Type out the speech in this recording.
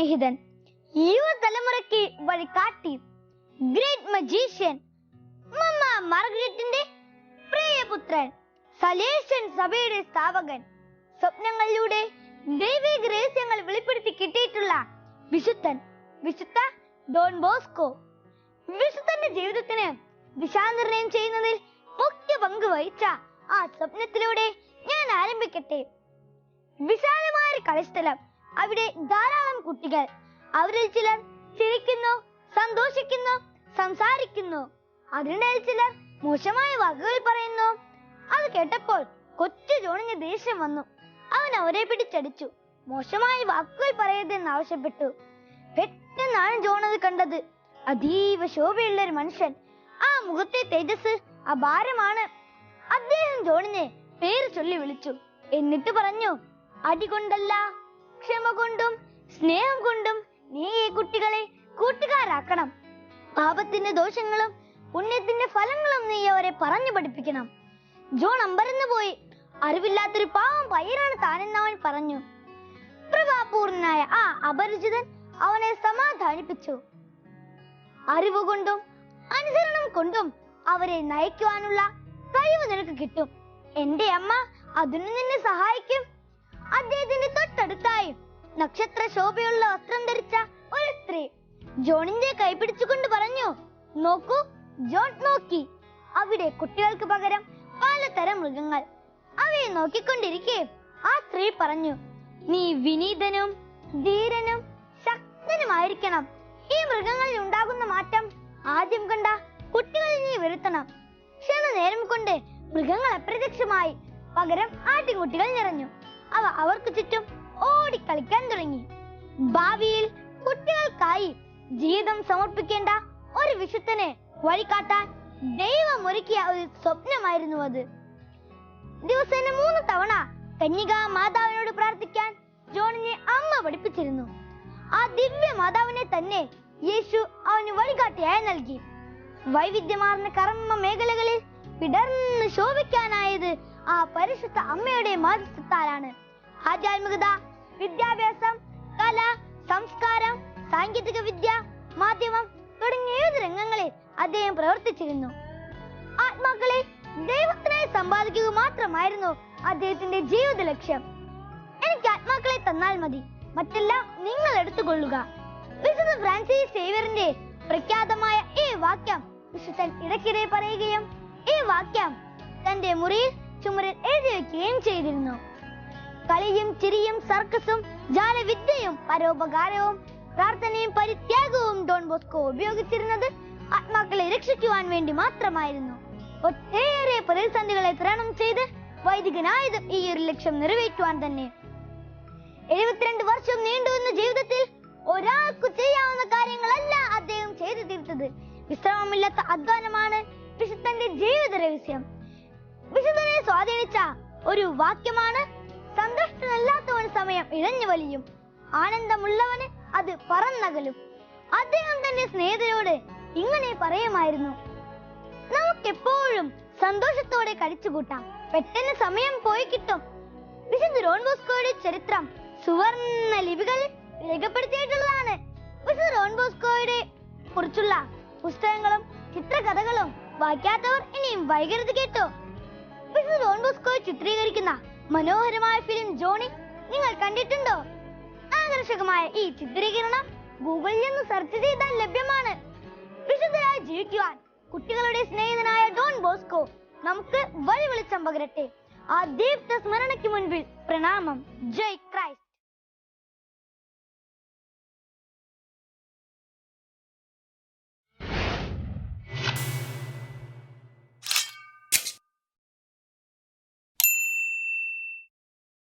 സ്നേഹിതൻ, യുവതലമുറയ്ക്ക് വഴികാട്ടി, ഗ്രേറ്റ് മജീഷ്യൻ, മമ്മ മാർഗരറ്റിന്റെ പ്രിയപുത്രൻ, സലേഷ്യൻ സഭയുടെ സ്ഥാപകൻ, സ്വപ്നങ്ങളിലൂടെ ദൈവിക രഹസ്യങ്ങൾ വെളിപ്പെടുത്തി കിട്ടിയിട്ടുള്ള വിശുദ്ധൻ, വിശുദ്ധ ഡോൺ ബോസ്കോ. വിശുദ്ധന്റെ ജീവിതത്തിന് ദിശാനിർണയം ചെയ്യുന്നതിൽ മുഖ്യ പങ്ക് വഹിച്ച ആ സ്വപ്നത്തിലൂടെ ഞാൻ ആരംഭിക്കട്ടെ. വിശാലമായ കളിസ്ഥലം, അവിടെ ധാരാളം കുട്ടികൾ. അവരിൽ ചിലർ ചിരിക്കുന്നു, സന്തോഷിക്കുന്നു, സംസാരിക്കുന്നു. അതിനിടയിൽ ചിലർ മോശമായ വാക്കുകൾ പറയുന്നു. അത് കേട്ടപ്പോൾ കൊച്ചു ജോണിന് ദേഷ്യം വന്നു. അവൻ അവരെ പിടിച്ചടിച്ചു. മോശമായ വാക്കുകൾ പറയരുതെന്ന് ആവശ്യപ്പെട്ടു. പെട്ടെന്നാണ് ജോൺ അത് കണ്ടത്. അതീവ ശോഭയുള്ള ഒരു മനുഷ്യൻ. ആ മുഖത്തെ തേജസ് അപാരമാണ്. അദ്ദേഹം ജോണിനെ പേര് ചൊല്ലി വിളിച്ചു. എന്നിട്ട് പറഞ്ഞു, അടികൊണ്ടല്ല, ക്ഷമ കൊണ്ടും സ്നേഹം കൊണ്ടും നീ ഈ കുട്ടികളെ കൂട്ടുകാരാക്കണം. പാപത്തിന്റെ ദോഷങ്ങളും പുണ്യത്തിന്റെ ഫലങ്ങളും നീ അവരെ പറഞ്ഞു പഠിപ്പിക്കണം. ജോൺ അമ്പരന്നു പോയി. അറിവില്ലാത്തൊരു പാവം പയ്യനാണ് താനെന്ന് അവൻ പറഞ്ഞു. പ്രഭാപൂർണനായ ആ അപരിചിതൻ അവനെ സമാധാനിപ്പിച്ചു. അറിവുകൊണ്ടും അനുസരണം കൊണ്ടും അവരെ നയിക്കുവാനുള്ള കഴിവ് നിനക്ക് കിട്ടും. എന്റെ അമ്മ അതിനു നിന്നെ സഹായിക്കും. അദ്ദേഹത്തിന്റെ തൊട്ടടുത്തായി നക്ഷത്ര ശോഭയുള്ള വസ്ത്രം ധരിച്ച ഒരു സ്ത്രീ ജോണിന്റെ കൈ പിടിച്ചുകൊണ്ട് പറഞ്ഞു, നോക്കൂ. ജോൺ നോക്കി. അവിടെ കുട്ടികൾക്ക് പകരം പലതരം മൃഗങ്ങൾ. അവയെ നോക്കിക്കൊണ്ടിരിക്കെ ആ സ്ത്രീ പറഞ്ഞു, നീ വിനീതനും ധീരനും ശക്തനുമായിരിക്കണം. ഈ മൃഗങ്ങളിൽ ഉണ്ടാകുന്ന മാറ്റം ആദ്യം കണ്ട കുട്ടികളിൽ നീ വരുത്തണം. ക്ഷണനേരം കൊണ്ട് മൃഗങ്ങൾ അപ്രത്യക്ഷമായി. പകരം ആട്ടിൻകുട്ടികൾ നിറഞ്ഞു. അവ അവർക്ക് ചുറ്റും ഓടിക്കളിക്കാൻ തുടങ്ങി. ഭാവിയിൽ കുട്ടികൾക്കായി ജീവിതം സമർപ്പിക്കേണ്ട ഒരു വിശുദ്ധനെ വഴികാട്ടാൻ ദൈവം ഒരുക്കിയ ഒരു സ്വപ്നമായിരുന്നു അത്. ദിവസേന 3 തവണ കന്യകാ മാതാവിനോട് പ്രാർത്ഥിക്കാൻ ജോണിനെ അമ്മ പഠിപ്പിച്ചിരുന്നു. ആ ദിവ്യ മാതാവിനെ തന്നെ യേശു അവന് വഴികാട്ടിയായി നൽകി. വൈവിധ്യമാർന്ന കർമ്മ മേഖലകളിൽ വിടർന്ന് ശോഭിക്കാനായത് ആ പരിശുദ്ധ അമ്മയുടെ മാധ്യസ്ഥത്താലാണ്. ആധ്യാത്മികത, വിദ്യാഭ്യാസം, കല, സംസ്കാരം, സാങ്കേതിക വിദ്യ, മാധ്യമം തുടങ്ങിയ ഏത് രംഗങ്ങളിൽ അദ്ദേഹം പ്രവർത്തിച്ചിരുന്നു. ആത്മാക്കളെ ദൈവത്തിനായി സമ്പാദിക്കുക മാത്രമായിരുന്നു അദ്ദേഹത്തിന്റെ ജീവിത ലക്ഷ്യം. എനിക്ക് ആത്മാക്കളെ തന്നാൽ മതി, മറ്റെല്ലാം നിങ്ങൾ എടുത്തുകൊള്ളുക. വിശുദ്ധ ഫ്രാൻസിസ് സേവ്യറിന്റെ പ്രഖ്യാതമായ ഈ വാക്യം വിശുദ്ധൻ ഇടയ്ക്കിടെ പറയുകയും ഈ വാക്യം തന്റെ മുറിയിൽ ചുമരിൽ എഴുതി വയ്ക്കുകയും ചെയ്തിരുന്നു. കളിയും ചിരിയും സർക്കസും ജാലവിദ്യയും പരോപകാരവും പ്രാർത്ഥനയും പരിത്യാഗവും ഡോൺ ബോസ്കോ ഉപയോഗിച്ചിരുന്നത് ആത്മാക്കളെ രക്ഷിക്കുവാൻ വേണ്ടി മാത്രമായിരുന്നു. ഒട്ടേറെ പ്രതിസന്ധികളെ തരണം ചെയ്ത് വൈദികനായത് ഈ ഒരു ലക്ഷ്യം നിറവേറ്റുവാൻ തന്നെ. 72 വർഷം നീണ്ടുവന്ന ജീവിതത്തിൽ ഒരാൾക്ക് ചെയ്യാവുന്ന കാര്യങ്ങളല്ല അദ്ദേഹം ചെയ്തു തീർത്തത്. വിശ്രമമില്ലാത്ത അധ്വാനമാണ് വിശുദ്ധന്റെ ജീവിത രഹസ്യം. വിശുദ്ധനെ സ്വാധീനിച്ച ഒരു വാക്യമാണ്, സന്തുഷ്ടനല്ലാത്തവൻ സമയം ഇഴഞ്ഞു വലിയും, ആനന്ദമുള്ളവന് അത് പറന്നകലും. അദ്ദേഹം തന്റെ സ്നേഹിതരോട് ഇങ്ങനെ പറയുമായിരുന്നു, നമുക്കെപ്പോഴും സന്തോഷത്തോടെ കഴിച്ചുകൂട്ടാം, പെട്ടെന്ന് സമയം പോയി കിട്ടും. വിശുദ്ധ ഡോൺ ബോസ്കോയുടെ ചരിത്രം സുവർണ ലിപികളിൽ രേഖപ്പെടുത്തിയിട്ടുള്ളതാണ്. വിശുദ്ധ ഡോൺ ബോസ്കോയുടെ കുറിച്ചുള്ള പുസ്തകങ്ങളും ചിത്രകഥകളും വായിക്കാത്തവർ ഇനിയും വൈകരുത് കേട്ടോ. വിശുദ്ധ ഡോൺ ബോസ്കോയെ ചിത്രീകരിക്കുന്ന മനോഹരമായ ഫിലിം ജോണി നിങ്ങൾ കണ്ടിട്ടുണ്ടോ? ആകർഷകമായ ഈ ചിത്രീകരണം ഗൂഗിളിൽ നിന്ന് സെർച്ച് ചെയ്താൽ ലഭ്യമാണ്. വിശുദ്ധരായി ജീവിക്കുവാൻ കുട്ടികളുടെ സ്നേഹിതനായ ഡോൺ ബോസ്കോ നമുക്ക് വഴി വെളിച്ചം പകരട്ടെ. ആ ദീപ്ത സ്മരണയ്ക്ക് മുൻപിൽ പ്രണാമം. ജയ് ക്രൈസ്റ്റ്.